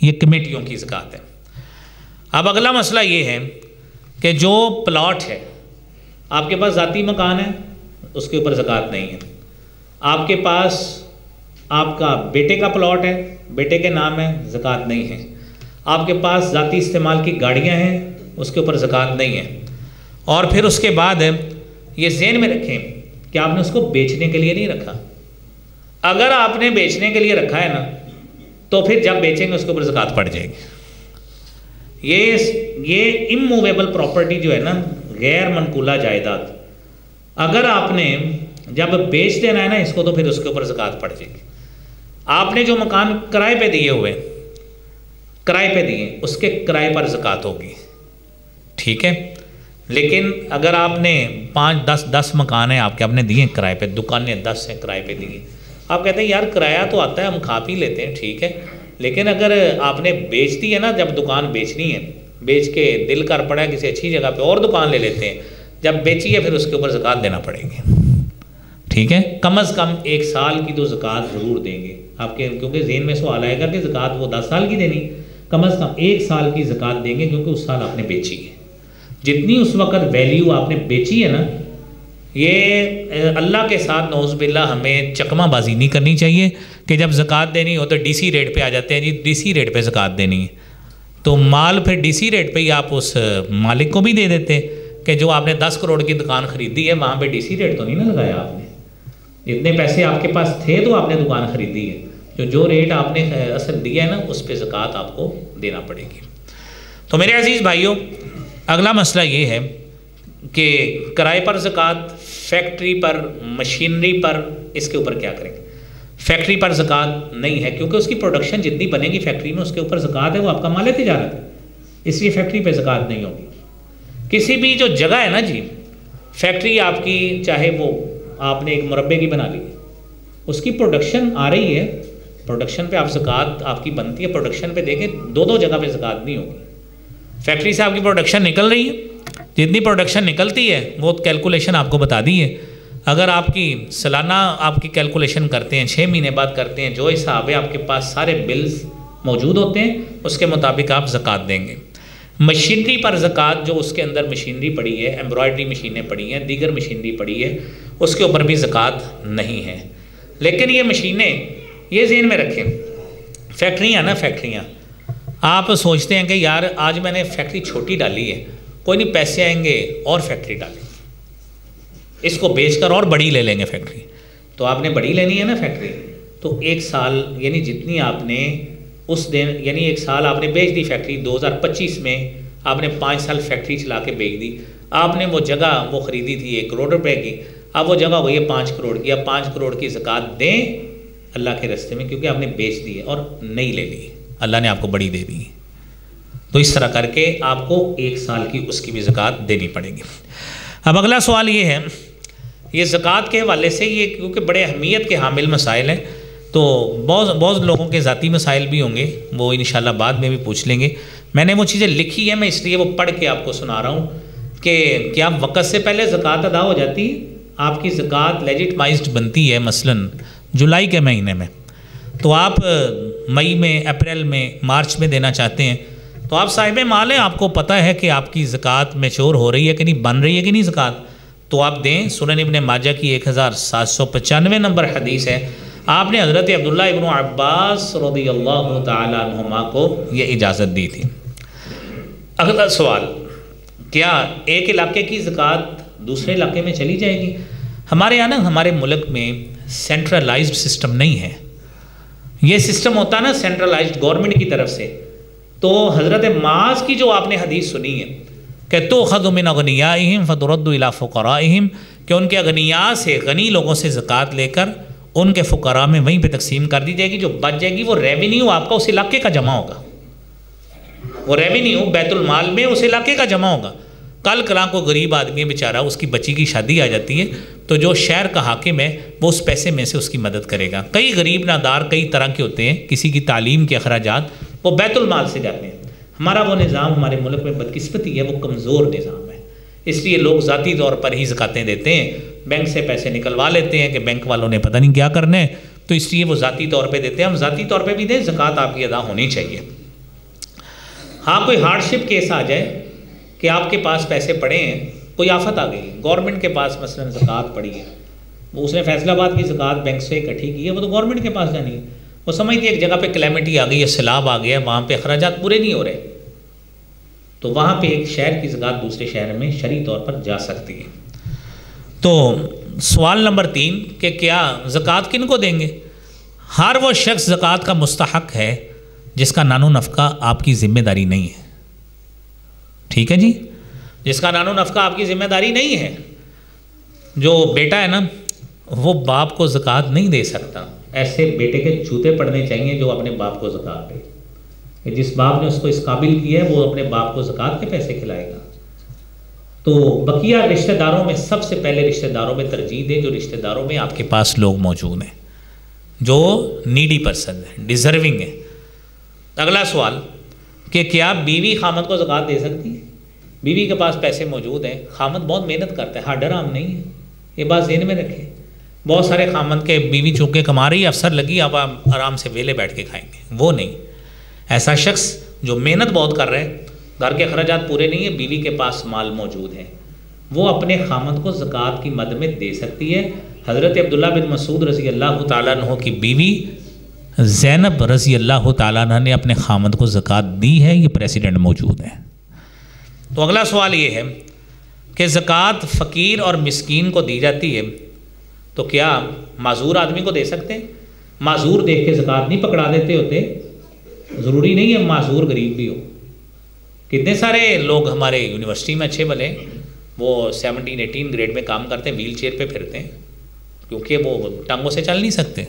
A: یہ کمیٹیوں کی زکوٰۃ ہے۔ اب اگلا مسئلہ یہ ہے کہ جو پلاٹ ہے، آپ کے پاس ذاتی مکان ہے، اس کے اوپر زکوٰۃ نہیں ہے، آپ کے پاس آپ کا بیٹے کا پلاٹ ہے، بیٹے کے نام ہے، زکوٰۃ نہیں ہے، آپ کے پاس ذاتی استعمال کی گاڑیاں ہیں، اس کے اوپر زکوٰۃ نہیں ہے، اور پھر اس کے بعد یہ ذہن میں رکھیں کہ آپ نے اس کو بیچنے کے لیے نہیں رکھا۔ اگر آپ نے بیچنے کے لیے رکھا ہے نا، تو پھر جب بیچیں گے اس کے اوپر زکوٰۃ پڑ جائے گی۔ یہ اموویبل پراپرٹی جو ہے نا، غیر منقولہ جائیداد، اگر آپ نے جب بیچ دینا ہے نا اس کو، تو پھر اس کے اوپر زکوٰۃ پڑ جائے گی۔ آپ نے جو مکان کرائے پہ دیے ہوئے، کرائے پہ دیے، اس کے کرائے پر زکوٰۃ ہوگی، ٹھیک ہے۔ لیکن اگر آپ نے 5-10 مکان ہیں آپ کے، آپ نے دیے کرائے پہ، دکانیں 10 ہیں کرائے پہ دیے، آپ کہتے ہیں یار کرایہ تو آتا ہے، ہم کھا پی لیتے ہیں، ٹھیک ہے، لیکن اگر آپ نے بیچ دی ہے نا، جب دکان بیچنی ہے، بیچ کے دل کر پڑا ہے کسی اچھی جگہ پہ اور دکان لے لیتے ہیں، جب بیچی ہے پھر اس کے اوپر زکوٰۃ دینا پڑے گی، ٹھیک ہے۔ کم از کم 1 سال کی تو زکوٰۃ ضرور دیں گے آپ کے، کیونکہ ذہن میں سوال آئے گا کہ زکوٰۃ وہ 10 سال کی دینی، کم از کم 1 سال کی زکوٰۃ دیں گے، کیونکہ اس سال آپ نے بیچی ہے، جتنی اس وقت ویلیو آپ نے بیچی ہے نا۔ یہ اللہ کے ساتھ نعوذ باللہ ہمیں چکمہ بازی نہیں کرنی چاہیے کہ جب زکوٰۃ دینی ہو تو ڈی سی ریٹ پہ آ جاتے ہیں، جی ڈی سی ریٹ پہ زکوٰۃ دینی ہے، تو مال پھر ڈی سی ریٹ پہ ہی آپ اس مالک کو بھی دے دیتے کہ جو آپ نے 10 کروڑ کی دکان خریدی ہے، وہاں پہ ڈی سی ریٹ تو نہیں نہ لگایا آپ نے، اتنے پیسے آپ کے پاس تھے تو آپ نے دکان خریدی ہے، جو ریٹ آپ نے اصل دیا ہے نا، اس پہ زکوٰۃ آپ کو دینا پڑے گی۔ تو میرے عزیز بھائیوں، اگلا مسئلہ یہ ہے کہ کرائے پر زکوٰۃ، فیکٹری پر، مشینری پر، اس کے اوپر کیا کریں گے؟ فیکٹری پر زکوٰۃ نہیں ہے، کیونکہ اس کی پروڈکشن جتنی بنے گی فیکٹری میں، اس کے اوپر زکوٰۃ ہے، وہ آپ کا مال تجارت ہے، اس لیے فیکٹری پہ زکوٰۃ نہیں ہوگی۔ کسی بھی جو جگہ ہے نا جی، فیکٹری آپ کی، چاہے وہ آپ نے ایک مربے کی بنا لی، اس کی پروڈکشن آ رہی ہے، پروڈکشن پہ آپ زکوٰۃ آپ کی بنتی ہے، پروڈکشن پہ دیکھیں 2 جگہ پہ زکوٰۃ نہیں ہوگی۔ فیکٹری سے آپ کی پروڈکشن نکل رہی ہے، جتنی پروڈکشن نکلتی ہے وہ کیلکولیشن آپ کو بتا دی ہے، اگر آپ کی سالانہ آپ کی کیلکولیشن کرتے ہیں، 6 مہینے بعد کرتے ہیں، جو حساب ہے آپ کے پاس سارے بلز موجود ہوتے ہیں، اس کے مطابق آپ زکوٰۃ دیں گے۔ مشینری پر زکوٰۃ، جو اس کے اندر مشینری پڑی ہے، ایمبرائڈری مشینیں پڑی ہیں، دیگر مشینری پڑی ہے، اس کے اوپر بھی زکوٰۃ نہیں ہے۔ لیکن یہ مشینیں، یہ ذہن میں رکھیں، فیکٹریاں نا، فیکٹریاں، آپ سوچتے ہیں کہ یار آج میں نے فیکٹری چھوٹی ڈالی ہے، کوئی نہیں پیسے آئیں گے اور فیکٹری ڈالیں، اس کو بیچ کر اور بڑی لے لیں گے فیکٹری، تو آپ نے بڑی لینی ہے نا فیکٹری، تو 1 سال یعنی جتنی آپ نے اس دن، یعنی 1 سال آپ نے بیچ دی فیکٹری، 2025 میں آپ نے 5 سال فیکٹری چلا کے بیچ دی، آپ نے وہ جگہ وہ خریدی تھی 1 کروڑ روپے کی، اب وہ جگہ ہوئی ہے 5 کروڑ کی، اب 5 کروڑ کی زکوٰۃ دیں اللہ کے راستے میں، کیونکہ آپ نے بیچ دی ہے اور نہیں لے لی، اللہ نے آپ کو بڑی دے دی، تو اس طرح کر کے آپ کو 1 سال کی اس کی بھی زکوٰۃ دینی پڑے گی۔ اب اگلا سوال یہ ہے، یہ زکوٰۃ کے حوالے سے یہ کیونکہ بڑے اہمیت کے حامل مسائل ہیں، تو بہت لوگوں کے ذاتی مسائل بھی ہوں گے، وہ انشاءاللہ بعد میں بھی پوچھ لیں گے۔ میں نے وہ چیزیں لکھی ہیں، میں اس لیے وہ پڑھ کے آپ کو سنا رہا ہوں کہ کیا وقت سے پہلے زکوٰۃ ادا ہو جاتی، آپ کی زکوٰۃ لیجٹمائزڈ بنتی ہے مثلاً جولائی کے مہینے میں، تو آپ مئی میں، اپریل میں، مارچ میں دینا چاہتے ہیں، تو آپ صاحب مال ہیں، آپ کو پتہ ہے کہ آپ کی زکوٰۃ میچور ہو رہی ہے کہ نہیں، بن رہی ہے کہ نہیں زکوٰۃ، تو آپ دیں۔ سنن ابن ماجہ کی 1795 نمبر حدیث ہے، آپ نے حضرت عبداللہ ابن عباس رضی اللہ تعالیٰ عنہما کو یہ اجازت دی تھی۔ اگلا سوال، کیا ایک علاقے کی زکوٰۃ دوسرے علاقے میں چلی جائے گی؟ ہمارے یہاں نا، ہمارے ملک میں سینٹرلائزڈ سسٹم نہیں ہے، یہ سسٹم ہوتا ہے نا سینٹرلائزڈ گورنمنٹ کی طرف سے، تو حضرت معاذ کی جو آپ نے حدیث سنی ہے کہ تؤخذ من اغنیائہم فترد الی فقرائہم، کہ ان کے اغنیاء سے، غنی لوگوں سے زکوٰۃ لے کر ان کے فقراء میں وہیں پہ تقسیم کر دی جائے گی. جو بچ جائے گی وہ ریونیو آپ کا اس علاقے کا جمع ہوگا، وہ ریونیو بیت المال میں اس علاقے کا جمع ہوگا. کل کلاں کو غریب آدمی بیچارہ، اس کی بچی کی شادی آ جاتی ہے تو جو شہر کا حاکم ہے وہ اس پیسے میں سے اس کی مدد کرے گا. کئی غریب نادار کئی طرح کے ہوتے ہیں، کسی کی تعلیم کے اخراجات وہ بیت المال سے جاتے ہیں. ہمارا وہ نظام ہمارے ملک میں بدقسمتی ہے، وہ کمزور نظام ہے. اس لیے لوگ ذاتی طور پر ہی زکاتیں دیتے ہیں، بینک سے پیسے نکلوا لیتے ہیں کہ بینک والوں نے پتہ نہیں کیا کرنا ہے، تو اس لیے وہ ذاتی طور پہ دیتے ہیں. ہم ذاتی طور پہ بھی دیں، زکوٰۃ آپ کی ادا ہونی چاہیے. ہاں کوئی ہارڈ شپ کیس آ جائے کہ آپ کے پاس پیسے پڑے ہیں، کوئی آفت آ گئی، گورنمنٹ کے پاس مثلا زکوٰۃ پڑی ہے، وہ اس نے فیصل آباد کی زکوٰۃ بینک سے اکٹھی کی ہے، وہ تو گورنمنٹ کے پاس جانی ہے. وہ سمجھتی ہے ایک جگہ پہ کلیمٹی آ گئی ہے، سیلاب آ گیا ہے، وہاں پہ اخراجات پورے نہیں ہو رہے، تو وہاں پہ ایک شہر کی زکوٰۃ دوسرے شہر میں شرعی طور پر جا سکتی ہے. تو سوال نمبر 3 کہ کیا زکوٰۃ کن کو دیں گے؟ ہر وہ شخص زکوٰۃ کا مستحق ہے جس کا نان و نفقہ آپ کی ذمہ داری نہیں ہے. ٹھیک ہے جی، جس کا نان و نفقہ آپ کی ذمہ داری نہیں ہے. جو بیٹا ہے نا وہ باپ کو زکوٰۃ نہیں دے سکتا، ایسے بیٹے کے جوتے پڑنے چاہیے جو اپنے باپ کو زکوٰۃ دے. کہ جس باپ نے اس کو اس قابل کیا ہے وہ اپنے باپ کو زکوٰۃ کے پیسے کھلائے گا. تو بقیہ رشتہ داروں میں سب سے پہلے رشتہ داروں میں ترجیح دیں جو رشتہ داروں میں آپ کے پاس لوگ موجود ہیں، جو نیڈی پرسن ہیں، ڈیزرونگ ہیں. اگلا سوال کہ کیا بیوی خامد کو زکوٰۃ دے سکتی ہے؟ بیوی کے پاس پیسے موجود ہیں، خامد بہت محنت کرتا ہے، ہارڈر عام نہیں ہے، یہ بات ذہن میں رکھیں. بہت سارے خامد کے بیوی چونکہ کما رہی ہے، افسر لگی، آپ آرام سے ویلے بیٹھ کے کھائیں گے، وہ نہیں. ایسا شخص جو محنت بہت کر رہے ہیں، گھر کے اخراجات پورے نہیں ہیں، بیوی کے پاس مال موجود ہے، وہ اپنے خامد کو زکوٰۃ کی مد میں دے سکتی ہے. حضرت عبداللہ بن مسعود رضی اللہ تعالیٰ عنہ کی بیوی زینب رضی اللہ تعالیٰ عنہ نے اپنے خامد کو زکوٰۃ دی ہے، یہ پریسیڈنٹ موجود ہے. تو اگلا سوال یہ ہے کہ زکوٰۃ فقیر اور مسکین کو دی جاتی ہے تو کیا معذور آدمی کو دے سکتے ہیں؟ معذور دیکھ کے زکوٰۃ نہیں پکڑا دیتے ہوتے، ضروری نہیں ہے معذور غریب بھی ہو. کتنے سارے لوگ ہمارے یونیورسٹی میں اچھے بھلے، وہ 17-18 گریڈ میں کام کرتے ہیں، ویل چیئر پہ پھرتے ہیں کیونکہ وہ ٹانگوں سے چل نہیں سکتے.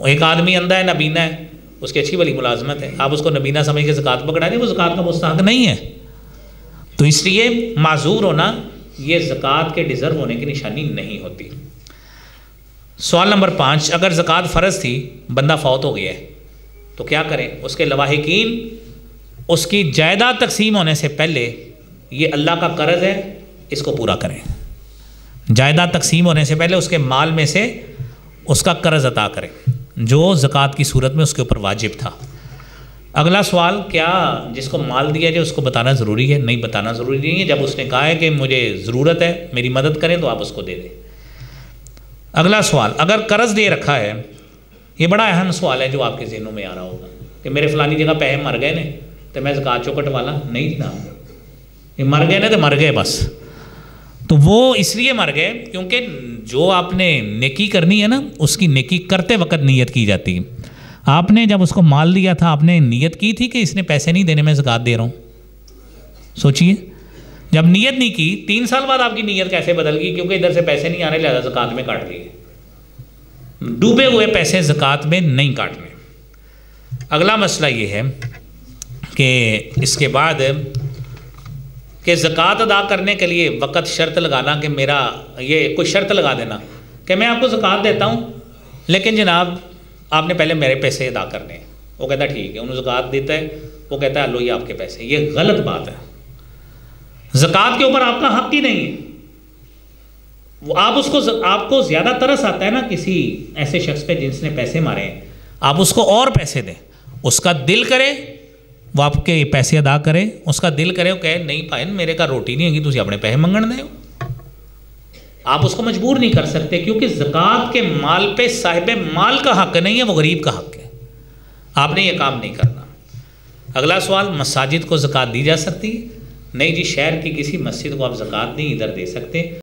A: ایک آدمی اندھا ہے، نبینا ہے، اس کی اچھی بھلی ملازمت ہے، آپ اس کو نبینا سمجھ کے زکوٰۃ پکڑا دیں، وہ زکوٰۃ کا مستحق نہیں ہے. تو اس لیے معذور ہونا یہ زکوٰۃ کے ڈیزرو ہونے کی نشانی نہیں ہوتی. سوال نمبر 5 اگر زکوٰۃ فرض تھی، بندہ فوت ہو گیا ہے تو کیا کریں؟ اس کے لواحقین اس کی جائیداد تقسیم ہونے سے پہلے یہ اللہ کا قرض ہے، اس کو پورا کریں. جائیداد تقسیم ہونے سے پہلے اس کے مال میں سے اس کا قرض عطا کریں جو زکوٰۃ کی صورت میں اس کے اوپر واجب تھا. اگلا سوال کیا جس کو مال دیا جائے اس کو بتانا ضروری ہے؟ نہیں، بتانا ضروری نہیں ہے. جب اس نے کہا ہے کہ مجھے ضرورت ہے، میری مدد کریں، تو آپ اس کو دے دیں. اگلا سوال اگر قرض دے رکھا ہے، یہ بڑا اہم سوال ہے جو آپ کے ذہنوں میں آ رہا ہوگا کہ میرے فلانی جگہ پیسے مر گئے نے تو میں زکوٰۃ چوکٹ والا نہیں جناب، یہ مر گئے نا تو مر گئے بس. تو وہ اس لیے مر گئے کیونکہ جو آپ نے نیکی کرنی ہے نا، اس کی نیکی کرتے وقت نیت کی جاتی ہے. آپ نے جب اس کو مال دیا تھا آپ نے نیت کی تھی کہ اس نے پیسے نہیں دینے، میں زکوٰۃ دے رہا ہوں. سوچئے جب نیت نہیں کی، 3 سال بعد آپ کی نیت کیسے بدل گئی؟ کیونکہ ادھر سے پیسے نہیں آنے، لہذا زکوٰۃ میں کاٹ لیے. ڈوبے ہوئے پیسے زکوٰۃ میں نہیں کاٹنے. اگلا مسئلہ یہ ہے کہ اس کے بعد کہ زکوٰۃ ادا کرنے کے لیے وقت شرط لگانا کہ میرا یہ کوئی شرط لگا دینا کہ میں آپ کو زکوٰۃ دیتا ہوں لیکن جناب آپ نے پہلے میرے پیسے ادا کرنے ہیں. وہ کہتا ہے ٹھیک ہے، انہوں زکوٰۃ دیتا ہے، وہ کہتا ہے لو یہ آپ کے پیسے. یہ غلط بات ہے. زکوٰۃ کے اوپر آپ کا حق ہی نہیں ہے. وہ آپ کو زیادہ ترس آتا ہے نا کسی ایسے شخص پہ جس نے پیسے مارے ہیں، آپ اس کو اور پیسے دیں، اس کا دل کرے وہ آپ کے پیسے ادا کرے، اس کا دل کرے وہ کہے نہیں بھائی میرے کا روٹی نہیں ہوگی، تجھے اپنے پیسے منگن دے. آپ اس کو مجبور نہیں کر سکتے کیونکہ زکوٰۃ کے مال پہ صاحب مال کا حق نہیں ہے، وہ غریب کا حق ہے. آپ نے یہ کام نہیں کرنا. اگلا سوال مساجد کو زکوٰۃ دی جا سکتی ہے؟ نہیں جی، شہر کی کسی مسجد کو آپ زکوٰۃ نہیں ادھر دے سکتے.